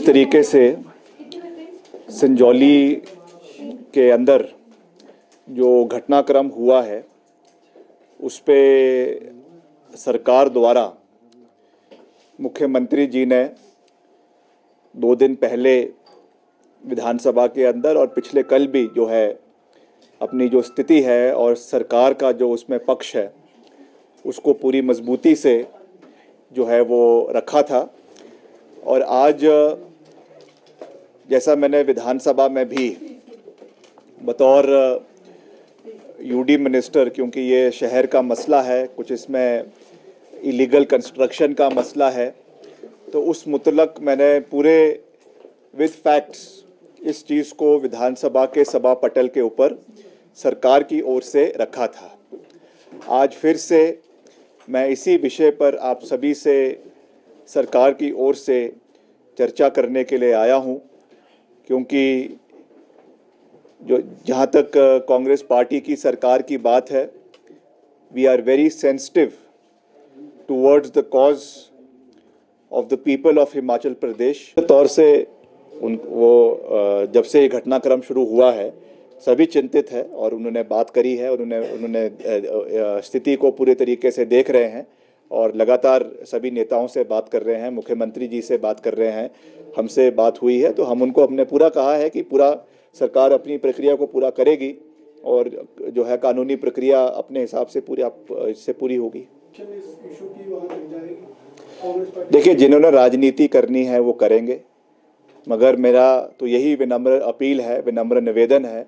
जिस तरीके से संजौली के अंदर जो घटनाक्रम हुआ है उस पे सरकार द्वारा मुख्यमंत्री जी ने 2 दिन पहले विधानसभा के अंदर और पिछले कल भी जो है अपनी जो स्थिति है और सरकार का जो उसमें पक्ष है उसको पूरी मजबूती से जो है वो रखा था। और आज जैसा मैंने विधानसभा में भी बतौर यूडी मिनिस्टर, क्योंकि ये शहर का मसला है, कुछ इसमें इलीगल कंस्ट्रक्शन का मसला है, तो उस मुतलक मैंने पूरे विद फैक्ट्स इस चीज़ को विधानसभा के सभा पटल के ऊपर सरकार की ओर से रखा था। आज फिर से मैं इसी विषय पर आप सभी से सरकार की ओर से चर्चा करने के लिए आया हूं, क्योंकि जो जहां तक कांग्रेस पार्टी की सरकार की बात है, we are very sensitive towards the cause of the people of Himachal Pradesh. तौर से जब से ये घटनाक्रम शुरू हुआ है सभी चिंतित है और उन्होंने बात करी है और उन्होंने स्थिति को पूरे तरीके से देख रहे हैं और लगातार सभी नेताओं से बात कर रहे हैं, मुख्यमंत्री जी से बात कर रहे हैं, हमसे बात हुई है। तो हम उनको हमने पूरा कहा है कि पूरा सरकार अपनी प्रक्रिया को पूरा करेगी और जो है कानूनी प्रक्रिया अपने हिसाब से इससे पूरी होगी। देखिए, जिन्होंने राजनीति करनी है वो करेंगे, मगर मेरा तो यही विनम्र अपील है, विनम्र निवेदन है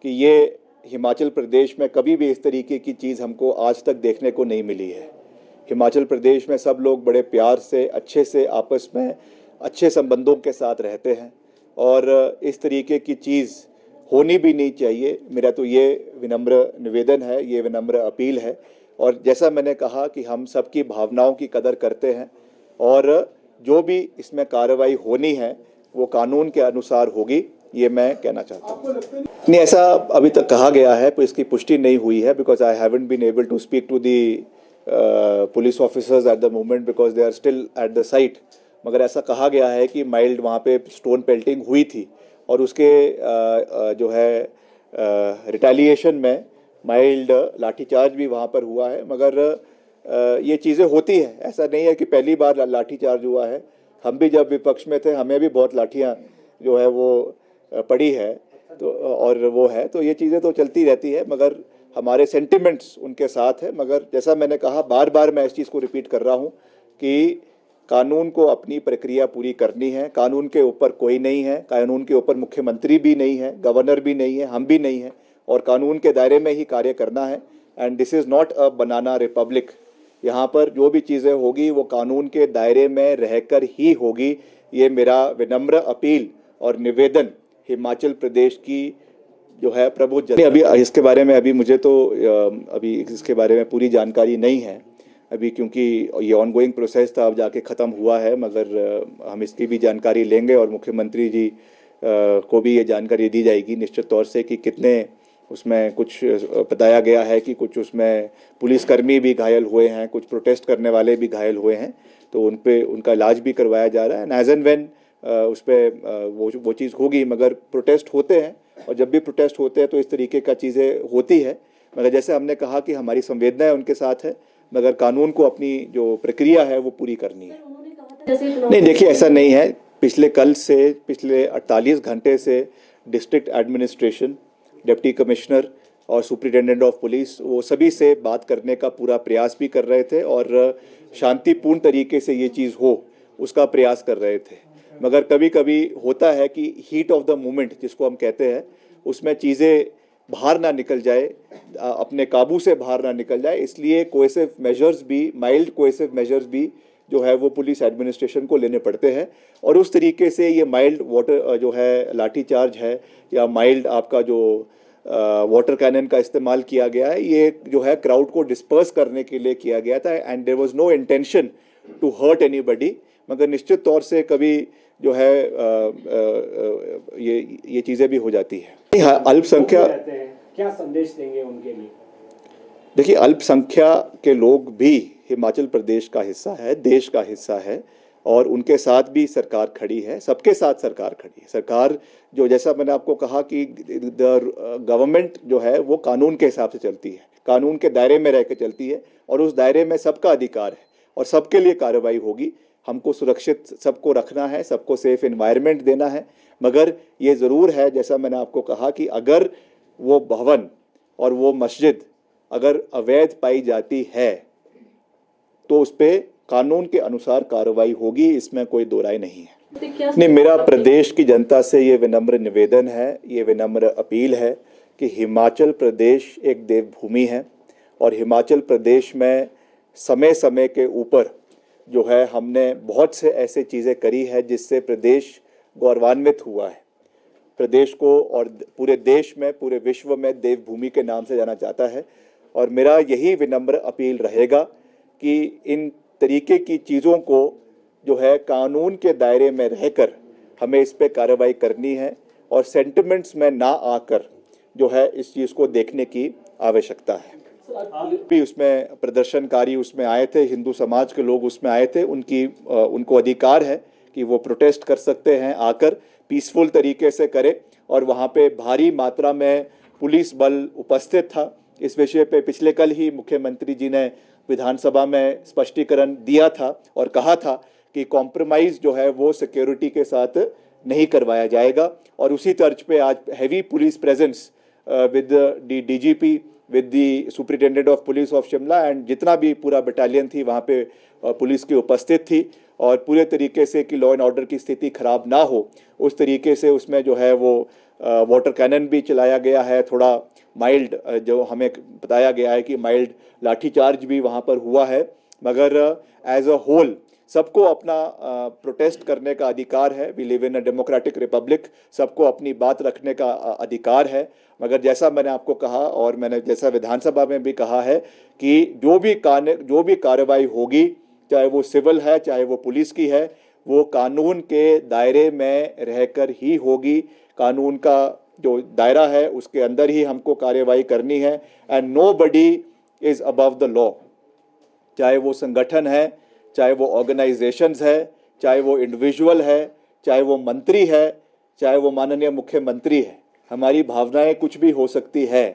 कि ये हिमाचल प्रदेश में कभी भी इस तरीके की चीज़ हमको आज तक देखने को नहीं मिली है। हिमाचल प्रदेश में सब लोग बड़े प्यार से, अच्छे से, आपस में अच्छे संबंधों के साथ रहते हैं और इस तरीके की चीज़ होनी भी नहीं चाहिए। मेरा तो ये विनम्र निवेदन है, ये विनम्र अपील है। और जैसा मैंने कहा कि हम सबकी भावनाओं की कदर करते हैं और जो भी इसमें कार्रवाई होनी है वो कानून के अनुसार होगी, ये मैं कहना चाहता हूँ। नहीं, ऐसा अभी तक कहा गया है पर इसकी पुष्टि नहीं हुई है, because I haven't been able to speak to the police officers at the moment because they are still at the site. मगर ऐसा कहा गया है कि माइल्ड वहाँ पे स्टोन पेल्टिंग हुई थी और उसके जो है रिटेलिएशन में माइल्ड लाठीचार्ज भी वहाँ पर हुआ है। मगर ये चीज़ें होती हैं, ऐसा नहीं है कि पहली बार लाठीचार्ज हुआ है। हम भी जब विपक्ष में थे हमें भी बहुत लाठियाँ जो है वो पड़ी है, तो और वो है, तो ये चीज़ें तो चलती रहती है, मगर हमारे सेंटिमेंट्स उनके साथ है। मगर जैसा मैंने कहा, बार बार मैं इस चीज़ को रिपीट कर रहा हूँ कि कानून को अपनी प्रक्रिया पूरी करनी है। कानून के ऊपर कोई नहीं है, कानून के ऊपर मुख्यमंत्री भी नहीं है, गवर्नर भी नहीं है, हम भी नहीं हैं, और कानून के दायरे में ही कार्य करना है। And this is not a banana Republic. यहाँ पर जो भी चीज़ें होगी वो कानून के दायरे में रहकर ही होगी। ये मेरा विनम्र अपील और निवेदन हिमाचल प्रदेश की जो है प्रभु जनता। अभी इसके बारे में अभी इसके बारे में पूरी जानकारी नहीं है अभी, क्योंकि ये ऑनगोइंग प्रोसेस था, अब जाके ख़त्म हुआ है। मगर हम इसकी भी जानकारी लेंगे और मुख्यमंत्री जी को भी ये जानकारी दी जाएगी निश्चित तौर से कि कितने उसमें कुछ बताया गया है कि कुछ उसमें पुलिसकर्मी भी घायल हुए हैं, कुछ प्रोटेस्ट करने वाले भी घायल हुए हैं, तो उनका इलाज भी करवाया जा रहा है। एंड एज एंड व्हेन उस पर वो चीज़ होगी, मगर प्रोटेस्ट होते हैं और जब भी प्रोटेस्ट होते हैं तो इस तरीके का चीज़ें होती है। मगर जैसे हमने कहा कि हमारी संवेदनाएं उनके साथ है, मगर कानून को अपनी जो प्रक्रिया है वो पूरी करनी है। नहीं, देखिए, ऐसा नहीं है। पिछले 48 घंटे से डिस्ट्रिक्ट एडमिनिस्ट्रेशन, डिप्टी कमिश्नर और सुपरिटेंडेंट ऑफ पुलिस, वो सभी से बात करने का पूरा प्रयास भी कर रहे थे और शांतिपूर्ण तरीके से ये चीज़ हो उसका प्रयास कर रहे थे। मगर कभी कभी होता है कि हीट ऑफ द मोमेंट जिसको हम कहते हैं, उसमें चीज़ें बाहर ना निकल जाए, अपने काबू से बाहर ना निकल जाए, इसलिए कोएसिव मेजर्स भी, माइल्ड कोएसिव मेजर्स भी जो है वो पुलिस एडमिनिस्ट्रेशन को लेने पड़ते हैं। और उस तरीके से ये माइल्ड वाटर जो है लाठीचार्ज है या माइल्ड आपका जो वाटर कैनन का इस्तेमाल किया गया है, ये जो है क्राउड को डिस्पर्स करने के लिए किया गया था and there was no intention to hurt anybody. मगर निश्चित तौर से कभी जो है ये चीज़ें भी हो जाती है। हाँ, अल्पसंख्यक क्या संदेश देंगे उनके लिए? देखिए, अल्पसंख्या के लोग भी हिमाचल प्रदेश का हिस्सा है, देश का हिस्सा है। और उनके साथ भी सरकार खड़ी है, सबके साथ सरकार खड़ी है। सरकार जो, जैसा मैंने आपको कहा कि गवर्नमेंट जो है वो कानून के हिसाब से चलती है, कानून के दायरे में रह के चलती है, और उस दायरे में सबका अधिकार है और सबके लिए कार्रवाई होगी। हमको सुरक्षित सबको रखना है, सबको सेफ एनवायरनमेंट देना है। मगर ये ज़रूर है, जैसा मैंने आपको कहा, कि अगर वो भवन और वो मस्जिद अगर अवैध पाई जाती है तो उस पर कानून के अनुसार कार्रवाई होगी, इसमें कोई दो राय नहीं है। नहीं, मेरा प्रदेश की जनता से ये विनम्र निवेदन है, ये विनम्र अपील है कि हिमाचल प्रदेश एक देवभूमि है और हिमाचल प्रदेश में समय समय के ऊपर जो है हमने बहुत से ऐसे चीज़ें करी है जिससे प्रदेश गौरवान्वित हुआ है। प्रदेश को और पूरे देश में, पूरे विश्व में देवभूमि के नाम से जाना जाता है। और मेरा यही विनम्र अपील रहेगा कि इन तरीके की चीज़ों को जो है कानून के दायरे में रहकर हमें इस पे कार्रवाई करनी है और सेंटिमेंट्स में ना आकर जो है इस चीज़ को देखने की आवश्यकता है। भी उसमें प्रदर्शनकारी उसमें आए थे, हिंदू समाज के लोग उसमें आए थे, उनको अधिकार है कि वो प्रोटेस्ट कर सकते हैं, आकर पीसफुल तरीके से करें। और वहाँ पे भारी मात्रा में पुलिस बल उपस्थित था। इस विषय पे पिछले कल ही मुख्यमंत्री जी ने विधानसभा में स्पष्टीकरण दिया था और कहा था कि कॉम्प्रोमाइज़ जो है वो सिक्योरिटी के साथ नहीं करवाया जाएगा। और उसी तर्ज पे आज heavy police presence with the DGP, with the superintendent of police of Shimla and जितना भी पूरा बटालियन थी वहाँ पे पुलिस की उपस्थित थी। और पूरे तरीके से कि लॉ एंड ऑर्डर की स्थिति खराब ना हो उस तरीके से उसमें जो है वो वाटर कैनन भी चलाया गया है। थोड़ा माइल्ड, जो हमें बताया गया है कि माइल्ड लाठीचार्ज भी वहाँ पर हुआ है। मगर एज अ होल सबको अपना प्रोटेस्ट करने का अधिकार है। We live in a democratic republic, सबको अपनी बात रखने का अधिकार है। मगर जैसा मैंने आपको कहा और मैंने जैसा विधानसभा में भी कहा है कि जो भी कार्रवाई होगी, चाहे वो सिविल है चाहे वो पुलिस की है, वो कानून के दायरे में रहकर ही होगी। कानून का जो दायरा है उसके अंदर ही हमको कार्रवाई करनी है। And nobody is above the law, चाहे वो संगठन है, चाहे वो ऑर्गेनाइजेशंस है, चाहे वो इंडिविजुअल है, चाहे वो मंत्री है, चाहे वो माननीय मुख्यमंत्री है। हमारी भावनाएं कुछ भी हो सकती है,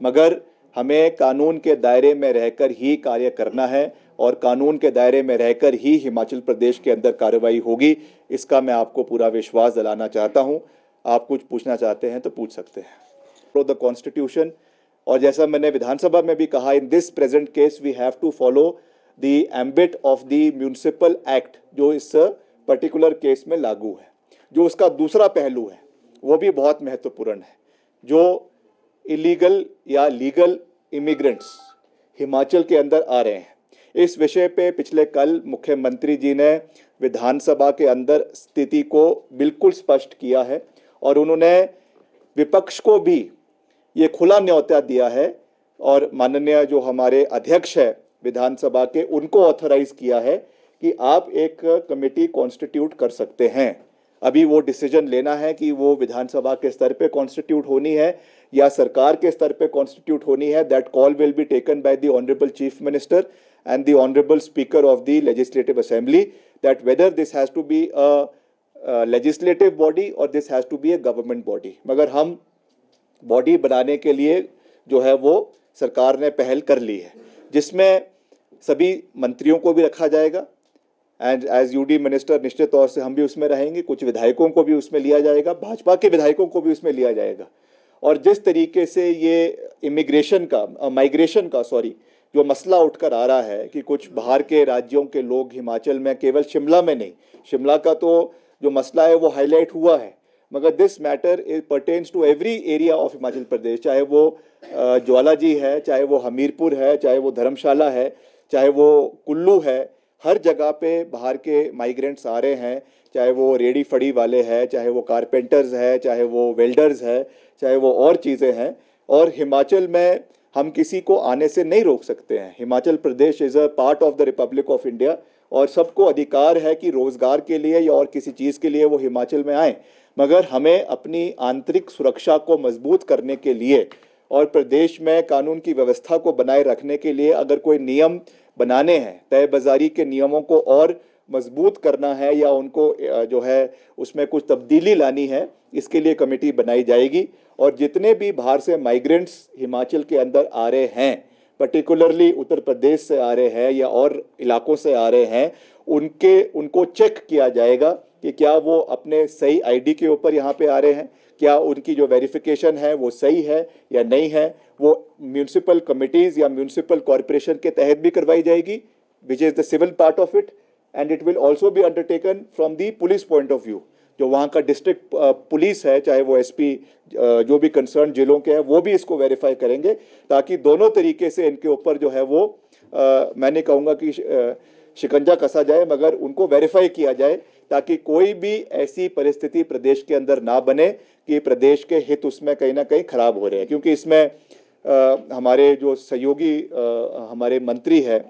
मगर हमें कानून के दायरे में रहकर ही कार्य करना है और कानून के दायरे में रहकर ही हिमाचल प्रदेश के अंदर कार्रवाई होगी। इसका मैं आपको पूरा विश्वास दिलाना चाहता हूं। आप कुछ पूछना चाहते हैं तो पूछ सकते हैं। फॉलो द कॉन्स्टिट्यूशन, और जैसा मैंने विधानसभा में भी कहा, in this present case we have to follow the ambit of the municipal act जो इस पर्टिकुलर केस में लागू है। जो उसका दूसरा पहलू है वो भी बहुत महत्वपूर्ण है। जो इलीगल या लीगल इमिग्रेंट्स हिमाचल के अंदर आ रहे हैं, इस विषय पे पिछले कल मुख्यमंत्री जी ने विधानसभा के अंदर स्थिति को बिल्कुल स्पष्ट किया है और उन्होंने विपक्ष को भी ये खुला न्योता दिया है और माननीय जो हमारे अध्यक्ष है विधानसभा के, उनको ऑथराइज किया है कि आप एक कमेटी कॉन्स्टिट्यूट कर सकते हैं। अभी वो डिसीजन लेना है कि वो विधानसभा के स्तर पे कॉन्स्टिट्यूट होनी है या सरकार के स्तर पे कॉन्स्टिट्यूट होनी है। That call will be taken by the honourable chief minister and the honorable speaker of the legislative assembly, that whether this has to be a legislative body or this has to be a government body। मगर हम body बनाने के लिए जो है वो सरकार ने पहल कर ली है, जिसमें सभी मंत्रियों को भी रखा जाएगा एंड एज यूडी मिनिस्टर निश्चित तौर से हम भी उसमें रहेंगे। कुछ विधायकों को भी उसमें लिया जाएगा, भाजपा के विधायकों को भी उसमें लिया जाएगा। और जिस तरीके से ये माइग्रेशन का जो मसला उठकर आ रहा है कि कुछ बाहर के राज्यों के लोग हिमाचल में, केवल शिमला में नहीं, शिमला का तो जो मसला है वो हाईलाइट हुआ है, मगर this matter is pertains to every area of Himachal Pradesh. चाहे वो ज्वालाजी है, चाहे वो हमीरपुर है, चाहे वो धर्मशाला है, चाहे वो कुल्लू है, हर जगह पे बाहर के माइग्रेंट्स आ रहे हैं। चाहे वो रेडी फड़ी वाले हैं, चाहे वो कारपेंटर्स हैं, चाहे वो वेल्डर्स हैं, चाहे वो और चीज़ें हैं। और हिमाचल में हम किसी को आने से नहीं रोक सकते हैं। Himachal Pradesh is a part of the republic of India और सबको अधिकार है कि रोज़गार के लिए या और किसी चीज़ के लिए वो हिमाचल में आएँ। मगर हमें अपनी आंतरिक सुरक्षा को मजबूत करने के लिए और प्रदेश में कानून की व्यवस्था को बनाए रखने के लिए अगर कोई नियम बनाने हैं, तय बाजारी के नियमों को और मजबूत करना है या उनको जो है उसमें कुछ तब्दीली लानी है, इसके लिए कमेटी बनाई जाएगी। और जितने भी बाहर से माइग्रेंट्स हिमाचल के अंदर आ रहे हैं, पर्टिकुलरली उत्तर प्रदेश से आ रहे हैं या और इलाकों से आ रहे हैं, उनको चेक किया जाएगा कि क्या वो अपने सही आईडी के ऊपर यहाँ पे आ रहे हैं, क्या उनकी जो वेरिफिकेशन है वो सही है या नहीं है। वो म्यूनिसिपल कमिटीज़ या म्यूनिसिपल कॉरपोरेशन के तहत भी करवाई जाएगी, which is the civil part of it, and it will also be undertaken from the police point of view. जो वहाँ का डिस्ट्रिक्ट पुलिस है, चाहे वो एसपी, जो भी कंसर्न जिलों के हैं, वो भी इसको वेरीफाई करेंगे, ताकि दोनों तरीके से इनके ऊपर जो है वो मैं नहीं कहूँगा कि शिकंजा कसा जाए, मगर उनको वेरीफाई किया जाए, ताकि कोई भी ऐसी परिस्थिति प्रदेश के अंदर ना बने कि प्रदेश के हित उसमें कहीं ना कहीं खराब हो रहे हैं। क्योंकि इसमें हमारे जो सहयोगी हमारे मंत्री हैं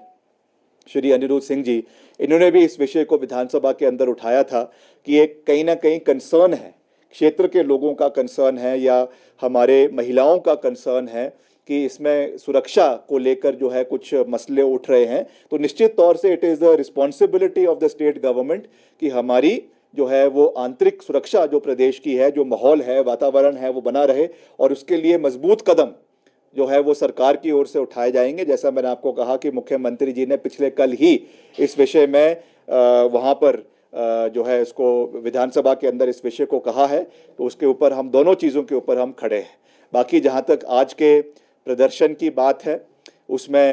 श्री अनिरुद्ध सिंह जी, इन्होंने भी इस विषय को विधानसभा के अंदर उठाया था कि एक कहीं ना कहीं कंसर्न है, क्षेत्र के लोगों का कंसर्न है या हमारे महिलाओं का कंसर्न है कि इसमें सुरक्षा को लेकर जो है कुछ मसले उठ रहे हैं। तो निश्चित तौर से it is the responsibility of the state government कि हमारी जो है वो आंतरिक सुरक्षा जो प्रदेश की है, जो माहौल है, वातावरण है, वो बना रहे, और उसके लिए मजबूत कदम जो है वो सरकार की ओर से उठाए जाएंगे। जैसा मैंने आपको कहा कि मुख्यमंत्री जी ने पिछले कल ही इस विषय में वहाँ पर जो है इसको विधानसभा के अंदर इस विषय को कहा है, तो उसके ऊपर हम दोनों चीज़ों के ऊपर हम खड़े हैं। बाकी जहाँ तक आज के प्रदर्शन की बात है, उसमें